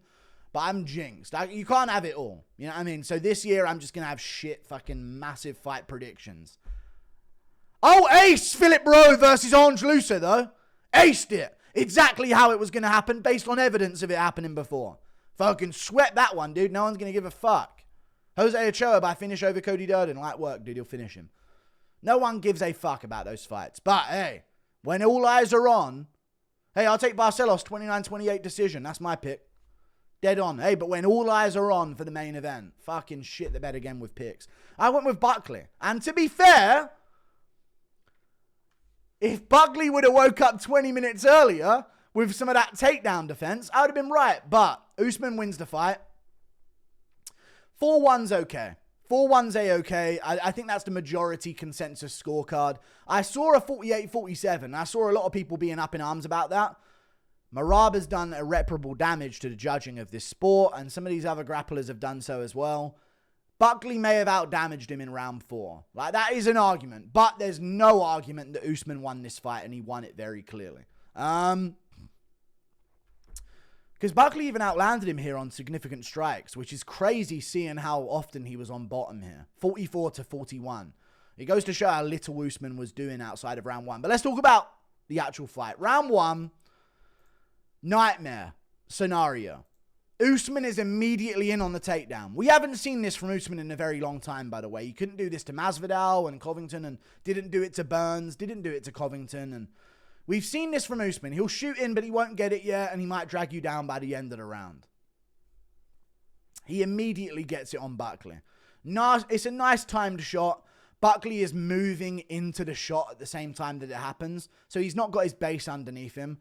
Speaker 1: but I'm jinxed. You can't have it all. You know what I mean? So this year, I'm just going to have shit fucking massive fight predictions. Oh, ace Phillip Rowe versus Ange Loosa, though. Aced it. Exactly how it was going to happen based on evidence of it happening before. Fucking swept that one, dude. No one's going to give a fuck. Jose Ochoa by finish over Cody Durden. Light work, dude. He'll finish him. No one gives a fuck about those fights. But, hey, when all eyes are on, hey, I'll take Barcelos 29-28 decision. That's my pick. Dead on. Hey, but when all eyes are on for the main event, fucking shit the bed again with picks. I went with Buckley. And to be fair, if Buckley would have woke up 20 minutes earlier with some of that takedown defense, I would have been right. But Usman wins the fight. 4-1's okay. 4-1's a-okay. I think that's the majority consensus scorecard. I saw a 48-47. I saw a lot of people being up in arms about that. Merab has done irreparable damage to the judging of this sport, and some of these other grapplers have done so as well. Buckley may have out-damaged him in round 4. Like, that is an argument. But there's no argument that Usman won this fight, and he won it very clearly. Because Buckley even outlanded him here on significant strikes, which is crazy seeing how often he was on bottom here. 44-41. It goes to show how little Usman was doing outside of round 1. But let's talk about the actual fight. Round 1, nightmare scenario. Usman is immediately in on the takedown. We haven't seen this from Usman in a very long time, by the way. He couldn't do this to Masvidal and Covington, and didn't do it to Burns, didn't do it to Covington. And we've seen this from Usman. He'll shoot in, but he won't get it yet, and he might drag you down by the end of the round. He immediately gets it on Buckley. It's a nice timed shot. Buckley is moving into the shot at the same time that it happens, so he's not got his base underneath him.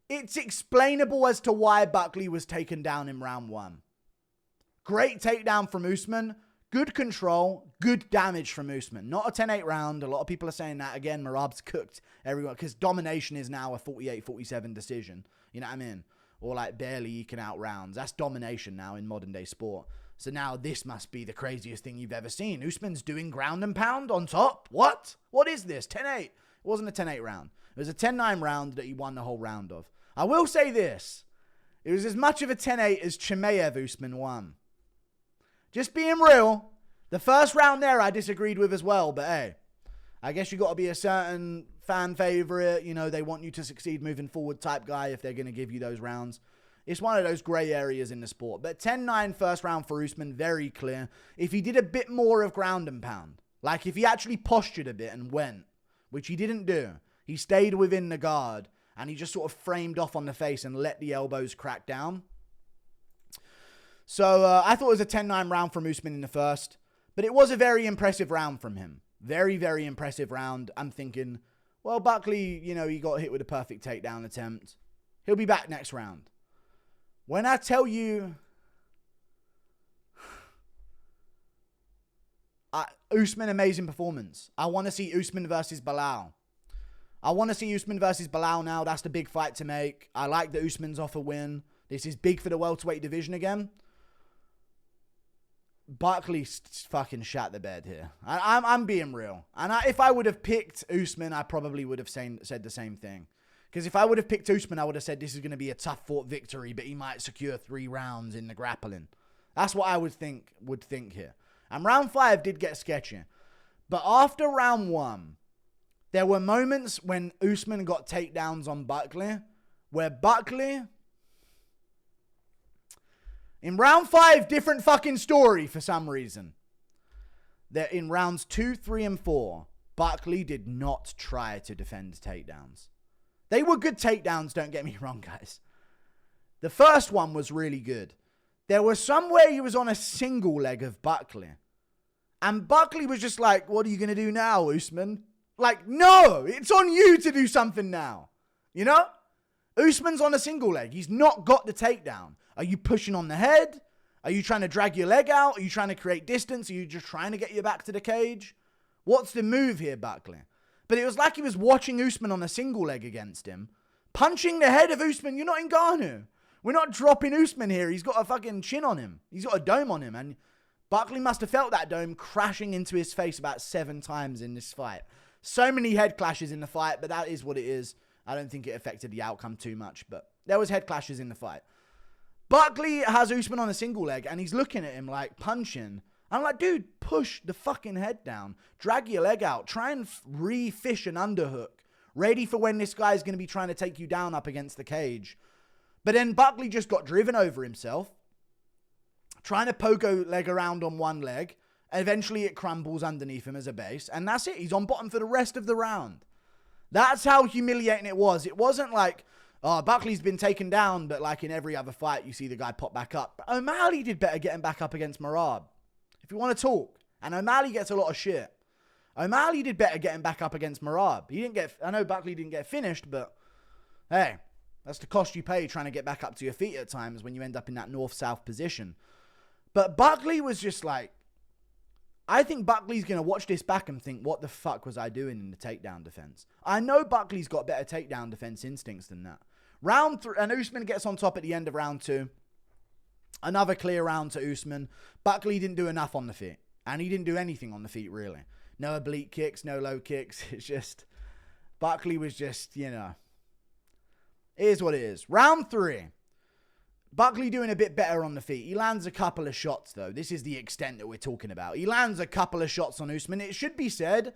Speaker 1: It's explainable as to why Buckley was taken down in round 1. Great takedown from Usman. Good control. Good damage from Usman. Not a 10-8 round. A lot of people are saying that. Again, Merab's cooked everyone because domination is now a 48-47 decision. You know what I mean? Or like barely eking out rounds. That's domination now in modern day sport. So now this must be the craziest thing you've ever seen. Usman's doing ground and pound on top? What? What is this? 10-8. It wasn't a 10-8 round. It was a 10-9 round that he won the whole round of. I will say this. It was as much of a 10-8 as Chimaev Usman won. Just being real. The first round there I disagreed with as well. But hey, I guess you got to be a certain fan favorite. You know, they want you to succeed moving forward type guy if they're going to give you those rounds. It's one of those grey areas in the sport. But 10-9 first round for Usman, very clear. If he did a bit more of ground and pound, like if he actually postured a bit and went, which he didn't do, he stayed within the guard, and he just sort of framed off on the face and let the elbows crack down. So I thought it was a 10-9 round from Usman in the first. But it was a very impressive round from him. Very, very impressive round. I'm thinking, well, Buckley, you know, he got hit with a perfect takedown attempt. He'll be back next round. When I tell you, Usman, amazing performance. I want to see Usman versus Belal. I want to see Usman versus Belal now. That's the big fight to make. I like that Usman's off a win. This is big for the welterweight division again. Buckley fucking shat the bed here. I'm being real. And if I would have picked Usman, I probably would have said the same thing. Because if I would have picked Usman, I would have said this is going to be a tough fought victory, but he might secure 3 rounds in the grappling. That's what I would think here. And round 5 did get sketchy. But after round 1, there were moments when Usman got takedowns on Buckley, where Buckley... In round 5, different fucking story for some reason. That in rounds 2, 3, and 4, Buckley did not try to defend takedowns. They were good takedowns, don't get me wrong, guys. The first one was really good. There was somewhere he was on a single leg of Buckley. And Buckley was just like, what are you going to do now, Usman? Like, no, it's on you to do something now. You know? Usman's on a single leg. He's not got the takedown. Are you pushing on the head? Are you trying to drag your leg out? Are you trying to create distance? Are you just trying to get your back to the cage? What's the move here, Buckley? But it was like he was watching Usman on a single leg against him. Punching the head of Usman. You're not in Ngannou. We're not dropping Usman here. He's got a fucking chin on him. He's got a dome on him. And Buckley must have felt that dome crashing into his face about 7 times in this fight. So many head clashes in the fight, but that is what it is. I don't think it affected the outcome too much, but there was head clashes in the fight. Budckley has Usman on a single leg, and he's looking at him like punching. I'm like, dude, push the fucking head down. Drag your leg out. Try and re-fish an underhook. Ready for when this guy's going to be trying to take you down up against the cage. But then Buckley just got driven over himself. Trying to pogo leg around on one leg. Eventually it crumbles underneath him as a base. And that's it. He's on bottom for the rest of the round. That's how humiliating it was. It wasn't like, oh, Buckley's been taken down, but like in every other fight, you see the guy pop back up. But O'Malley did better getting back up against Merab. If you want to talk. And O'Malley gets a lot of shit. O'Malley did better getting back up against Merab. He didn't get, I know Buckley didn't get finished, but hey, that's the cost you pay trying to get back up to your feet at times when you end up in that north-south position. But Buckley was just like, I think Buckley's going to watch this back and think, what the fuck was I doing in the takedown defense? I know Buckley's got better takedown defense instincts than that. Round 3, and Usman gets on top at the end of round 2. Another clear round to Usman. Buckley didn't do enough on the feet. And he didn't do anything on the feet, really. No oblique kicks, no low kicks. It's just, Buckley was just, you know, it is what it is. Round 3. Buckley doing a bit better on the feet. He lands a couple of shots, though. This is the extent that we're talking about. He lands a couple of shots on Usman. It should be said,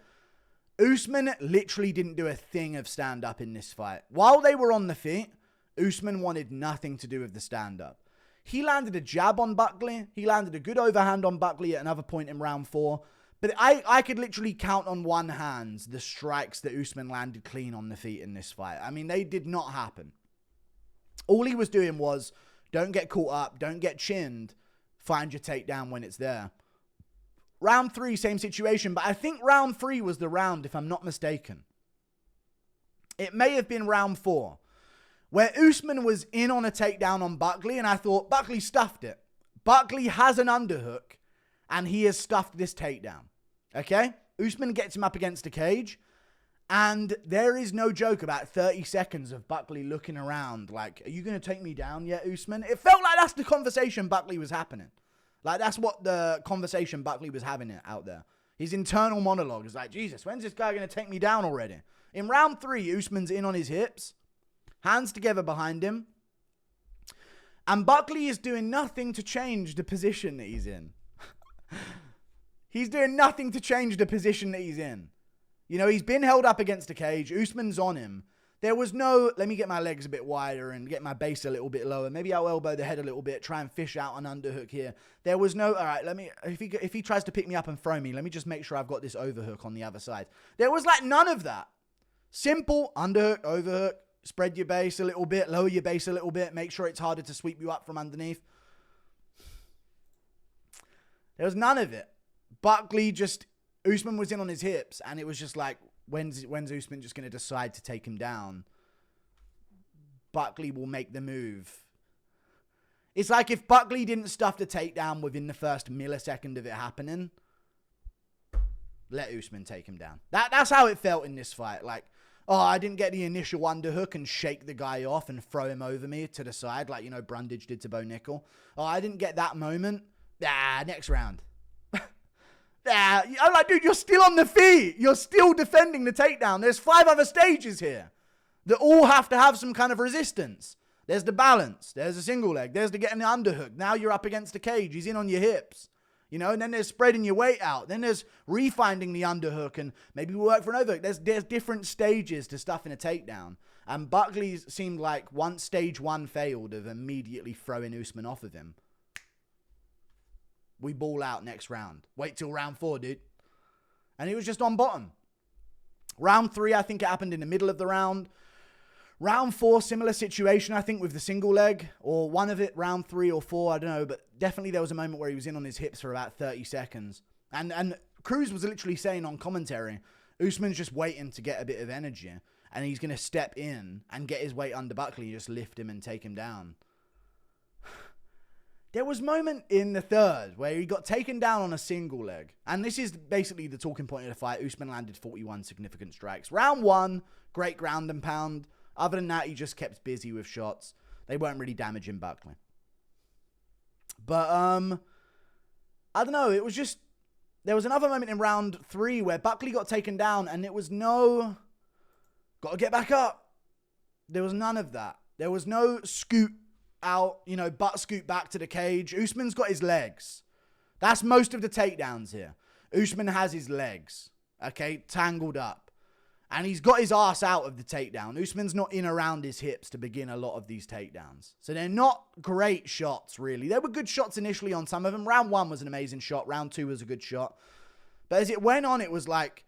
Speaker 1: Usman literally didn't do a thing of stand-up in this fight. While they were on the feet, Usman wanted nothing to do with the stand-up. He landed a jab on Buckley. He landed a good overhand on Buckley at another point in round 4. But I could literally count on one hand the strikes that Usman landed clean on the feet in this fight. I mean, they did not happen. All he was doing was, don't get caught up, don't get chinned, find your takedown when it's there. Round 3, same situation, but I think round 3 was the round, if I'm not mistaken. It may have been round 4, where Usman was in on a takedown on Buckley, and I thought, Buckley stuffed it. Buckley has an underhook, and he has stuffed this takedown. Okay? Usman gets him up against the cage, and there is no joke about 30 seconds of Buckley looking around like, are you going to take me down yet, Usman? It felt like that's the conversation Buckley was happening. Like, that's what the conversation Buckley was having out there. His internal monologue is like, Jesus, when's this guy going to take me down already? In round 3, Usman's in on his hips, hands together behind him, and Buckley is doing nothing to change the position that he's in. He's doing nothing to change the position that he's in. You know, he's been held up against the cage. Usman's on him. There was no, let me get my legs a bit wider and get my base a little bit lower. Maybe I'll elbow the head a little bit, try and fish out an underhook here. There was no, all right, if he tries to pick me up and throw me, let me just make sure I've got this overhook on the other side. There was like none of that. Simple underhook, overhook, spread your base a little bit, lower your base a little bit, make sure it's harder to sweep you up from underneath. There was none of it. Buckley just, Usman was in on his hips, and it was just like, when's Usman just going to decide to take him down? Buckley will make the move. It's like if Buckley didn't stuff the takedown within the first millisecond of it happening, let Usman take him down. That's how it felt in this fight. Like, oh, I didn't get the initial underhook and shake the guy off and throw him over me to the side like, you know, Brundage did to Bo Nickel. Oh, I didn't get that moment. Next round. I'm like, dude, you're still on the feet. You're still defending the takedown. There's 5 other stages here that all have to have some kind of resistance. There's the balance. There's a single leg. There's the getting the underhook. Now you're up against the cage. He's in on your hips. And then there's spreading your weight out. Then there's refinding the underhook and maybe we work for an overhook. There's different stages to stuffing a takedown. And Buckley seemed like once stage 1 failed of immediately throwing Usman off of him. We ball out next round. Wait till round 4, dude. And he was just on bottom. Round 3, I think it happened in the middle of the round. Round 4, similar situation, I think, with the single leg. Or one of it, round 3 or 4, I don't know. But definitely there was a moment where he was in on his hips for about 30 seconds. And Cruz was literally saying on commentary, Usman's just waiting to get a bit of energy. And he's going to step in and get his weight under Buckley, just lift him and take him down. There was a moment in the third where he got taken down on a single leg. And this is basically the talking point of the fight. Usman landed 41 significant strikes. Round 1, great ground and pound. Other than that, he just kept busy with shots. They weren't really damaging Buckley. But, I don't know. It was just... There was another moment in round 3 where Buckley got taken down and it was no... Got to get back up. There was none of that. There was no scoot out, butt scoot back to the cage. Usman's got his legs. That's most of the takedowns here. Usman has his legs, okay, tangled up. And he's got his ass out of the takedown. Usman's not in around his hips to begin a lot of these takedowns. So they're not great shots, really. There were good shots initially on some of them. Round 1 was an amazing shot. Round 2 was a good shot. But as it went on, it was like,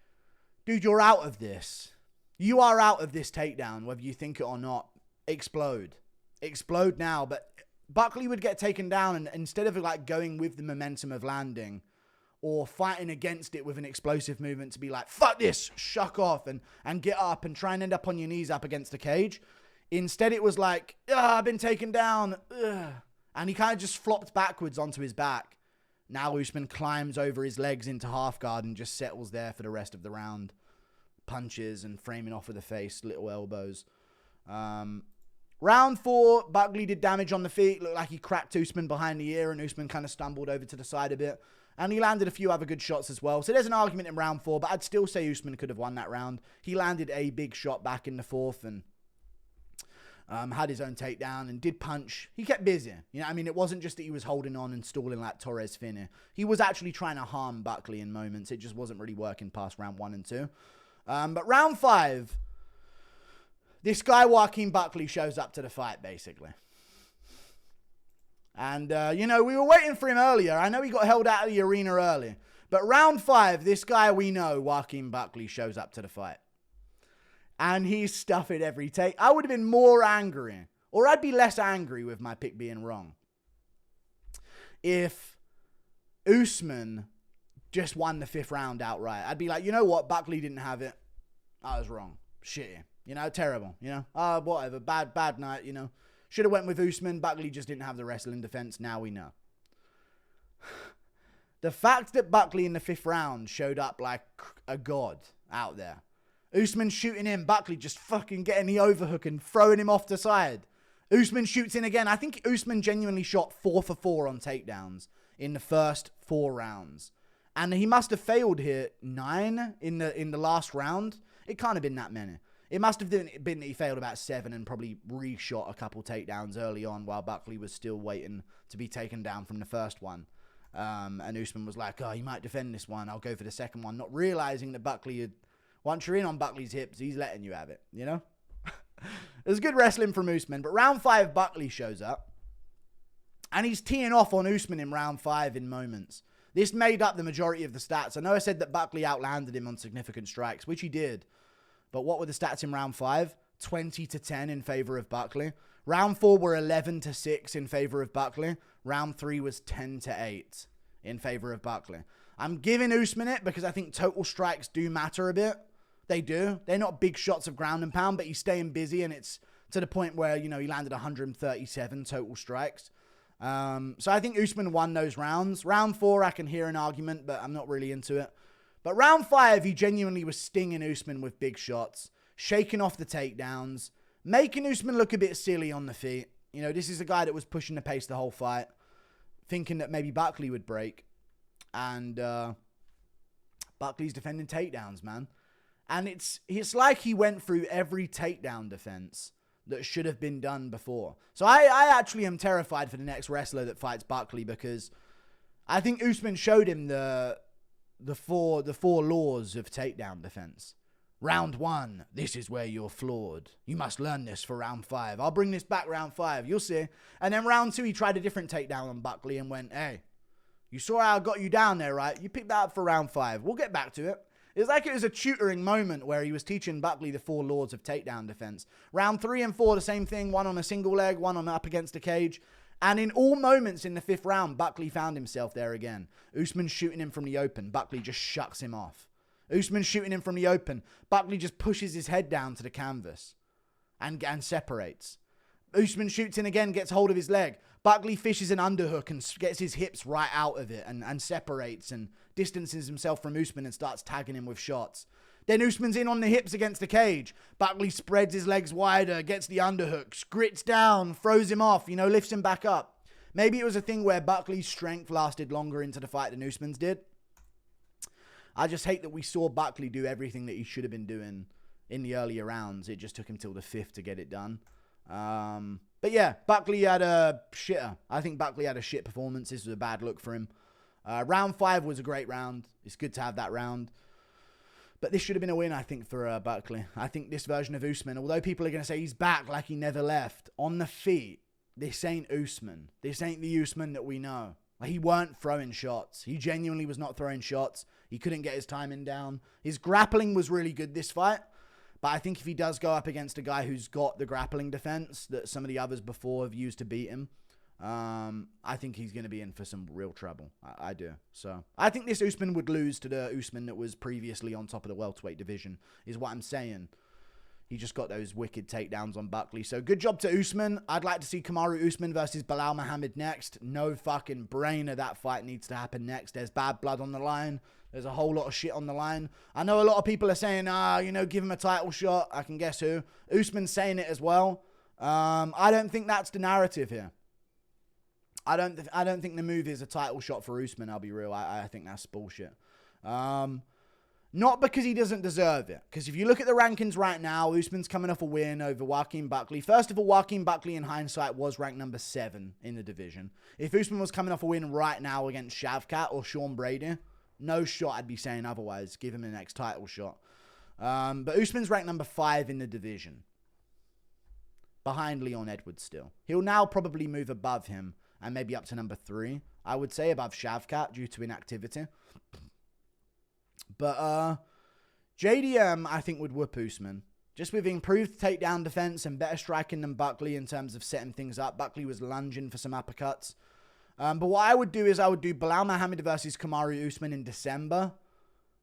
Speaker 1: dude, you're out of this. You are out of this takedown, whether you think it or not. Explode. Explode now. But Buckley would get taken down, and instead of like going with the momentum of landing or fighting against it with an explosive movement to be like, fuck this, shuck off and get up and try and end up on your knees up against the cage. Instead, it was like, I've been taken down. And he kind of just flopped backwards onto his back. Now Usman climbs over his legs into half guard and just settles there for the rest of the round. Punches and framing off with the face, little elbows. Round 4, Buckley did damage on the feet. Looked like he cracked Usman behind the ear, and Usman kind of stumbled over to the side a bit. And he landed a few other good shots as well. So there's an argument in round 4, but I'd still say Usman could have won that round. He landed a big shot back in the 4th and had his own takedown and did punch. He kept busy. It wasn't just that he was holding on and stalling like Torres Finney. He was actually trying to harm Buckley in moments. It just wasn't really working past round 1 and 2. But round 5, this guy Joaquin Buckley shows up to the fight, basically. And, we were waiting for him earlier. I know he got held out of the arena early. But round 5, this guy we know, Joaquin Buckley, shows up to the fight. And he's stuffing every take. I would have been more angry, or I'd be less angry with my pick being wrong, if Usman just won the 5th round outright. I'd be like, you know what? Buckley didn't have it. I was wrong. Shitty. Terrible. Whatever. Bad night, Should have went with Usman. Buckley just didn't have the wrestling defense. Now we know. The fact that Buckley in the 5th round showed up like a god out there. Usman shooting in. Buckley just fucking getting the overhook and throwing him off the side. Usman shoots in again. I think Usman genuinely shot 4 for 4 on takedowns in the first 4 rounds. And he must have failed here 9 in the last round. It can't have been that many. It must have been that he failed about 7 and probably reshot a couple takedowns early on while Buckley was still waiting to be taken down from the first one. And Usman was like, he might defend this one. I'll go for the second one. Not realizing that Buckley had, once you're in on Buckley's hips, he's letting you have it, It was good wrestling from Usman. But round 5, Buckley shows up. And he's teeing off on Usman in round 5 in moments. This made up the majority of the stats. I know I said that Buckley outlanded him on significant strikes, which he did. But what were the stats in round 5? 20-10 in favor of Buckley. Round 4 were 11-6 in favor of Buckley. Round 3 was 10-8 in favor of Buckley. I'm giving Usman it because I think total strikes do matter a bit. They do. They're not big shots of ground and pound, but he's staying busy, and it's to the point where, he landed 137 total strikes. So I think Usman won those rounds. Round 4, I can hear an argument, but I'm not really into it. But round 5, he genuinely was stinging Usman with big shots, shaking off the takedowns, making Usman look a bit silly on the feet. This is a guy that was pushing the pace the whole fight. thinking that maybe Buckley would break. And Buckley's defending takedowns, man. And it's like he went through every takedown defense that should have been done before. So I actually am terrified for the next wrestler that fights Buckley, because I think Usman showed him the four laws of takedown defense. Round 1, this is where you're flawed. You must learn this for round 5. I'll bring this back round 5. You'll see. And then round 2, he tried a different takedown on Buckley and went, hey, you saw how I got you down there, right? You picked that up for round 5. We'll get back to it. It's like it was a tutoring moment where he was teaching Buckley the 4 laws of takedown defense. Round 3 and 4, the same thing. One on a single leg, one on up against a cage. And in all moments in the 5th round, Buckley found himself there again. Usman shooting him from the open. Buckley just shucks him off. Usman shooting him from the open. Buckley just pushes his head down to the canvas and separates. Usman shoots in again, gets hold of his leg. Buckley fishes an underhook and gets his hips right out of it and separates and distances himself from Usman and starts tagging him with shots. Then Usman's in on the hips against the cage. Buckley spreads his legs wider, gets the underhook, grits down, throws him off, lifts him back up. Maybe it was a thing where Buckley's strength lasted longer into the fight than Usman's did. I just hate that we saw Buckley do everything that he should have been doing in the earlier rounds. It just took him till the 5th to get it done. But yeah, Buckley had a shitter. I think Buckley had a shit performance. This was a bad look for him. Round 5 was a great round. It's good to have that round. But this should have been a win, I think, for Buckley. I think this version of Usman, although people are going to say he's back like he never left, on the feet, this ain't Usman. This ain't the Usman that we know. Like, he weren't throwing shots. He genuinely was not throwing shots. He couldn't get his timing down. His grappling was really good this fight. But I think if he does go up against a guy who's got the grappling defense that some of the others before have used to beat him, I think he's going to be in for some real trouble. I do. So I think this Usman would lose to the Usman that was previously on top of the welterweight division, is what I'm saying. He just got those wicked takedowns on Buckley. So good job to Usman. I'd like to see Kamaru Usman versus Belal Muhammad next. No fucking brainer that fight needs to happen next. There's bad blood on the line. There's a whole lot of shit on the line. I know a lot of people are saying, give him a title shot. I can guess who. Usman's saying it as well. I don't think that's the narrative here. I don't think the move is a title shot for Usman, I'll be real. I think that's bullshit. Not because he doesn't deserve it. Because if you look at the rankings right now, Usman's coming off a win over Joaquin Buckley. First of all, Joaquin Buckley, in hindsight, was ranked number 7 in the division. If Usman was coming off a win right now against Shavkat or Sean Brady, no shot I'd be saying otherwise. Give him the next title shot. But Usman's ranked number 5 in the division. Behind Leon Edwards still. He'll now probably move above him and maybe up to number 3. I would say above Shavkat due to inactivity. But JDM, I think, would whoop Usman. Just with improved takedown defense and better striking than Buckley in terms of setting things up. Buckley was lunging for some uppercuts. But what I would do is I would do Belal Muhammad versus Kamaru Usman in December.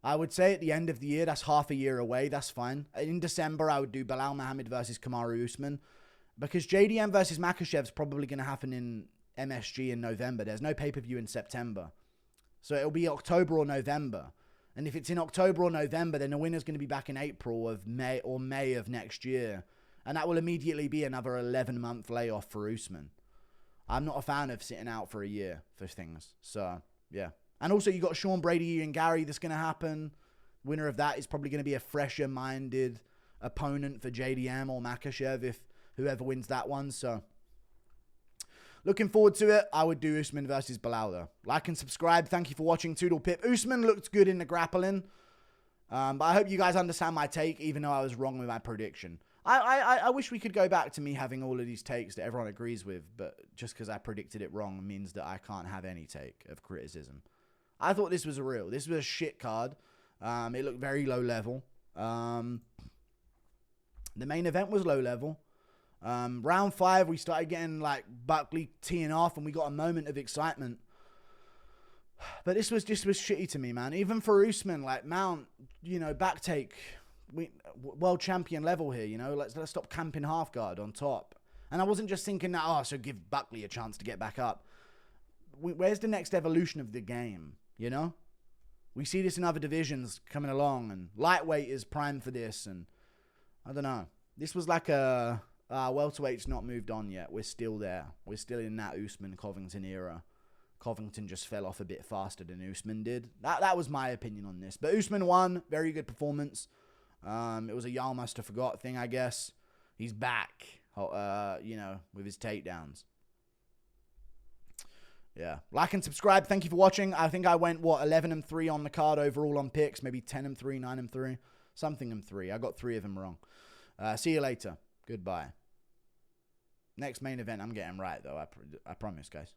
Speaker 1: I would say at the end of the year, that's half a year away. That's fine. In December, I would do Belal Muhammad versus Kamaru Usman. Because JDM versus Makhachev's probably going to happen in MSG in November. There's no pay-per-view in September. So it'll be October or November. And if it's in October or November, then the winner's going to be back in April of May of next year. And that will immediately be another 11-month layoff for Usman. I'm not a fan of sitting out for a year for things. So, yeah. And also, you got Sean Brady and Gary that's going to happen. Winner of that is probably going to be a fresher-minded opponent for JDM or Makhachev if whoever wins that one. So, looking forward to it. I would do Usman versus Belal, though. Like and subscribe. Thank you for watching. Toodle Pip. Usman looked good in the grappling. But I hope you guys understand my take, even though I was wrong with my prediction. I wish we could go back to me having all of these takes that everyone agrees with, but just because I predicted it wrong means that I can't have any take of criticism. I thought this was a shit card. It looked very low level. The main event was low level. Round 5, we started getting like Buckley teeing off and we got a moment of excitement. But this was shitty to me, man. Even for Usman, like Mount, back take, world champion level here, let's stop camping half guard on top. And I wasn't just thinking that, so give Buckley a chance to get back up. Where's the next evolution of the game, We see this in other divisions coming along, and lightweight is prime for this, and I don't know. This was like welterweight's not moved on yet. We're still there. We're still in that Usman Covington era. Covington just fell off a bit faster than Usman did. That was my opinion on this. But Usman won. Very good performance. It was a y'all must have forgot thing, I guess. He's back, with his takedowns. Yeah. Like and subscribe. Thank you for watching. I think I went, 11-3 on the card overall on picks. Maybe 10-3, 9-3. Something and 3. I got 3 of them wrong. See you later. Goodbye. Next main event, I'm getting right, though. I promise, guys.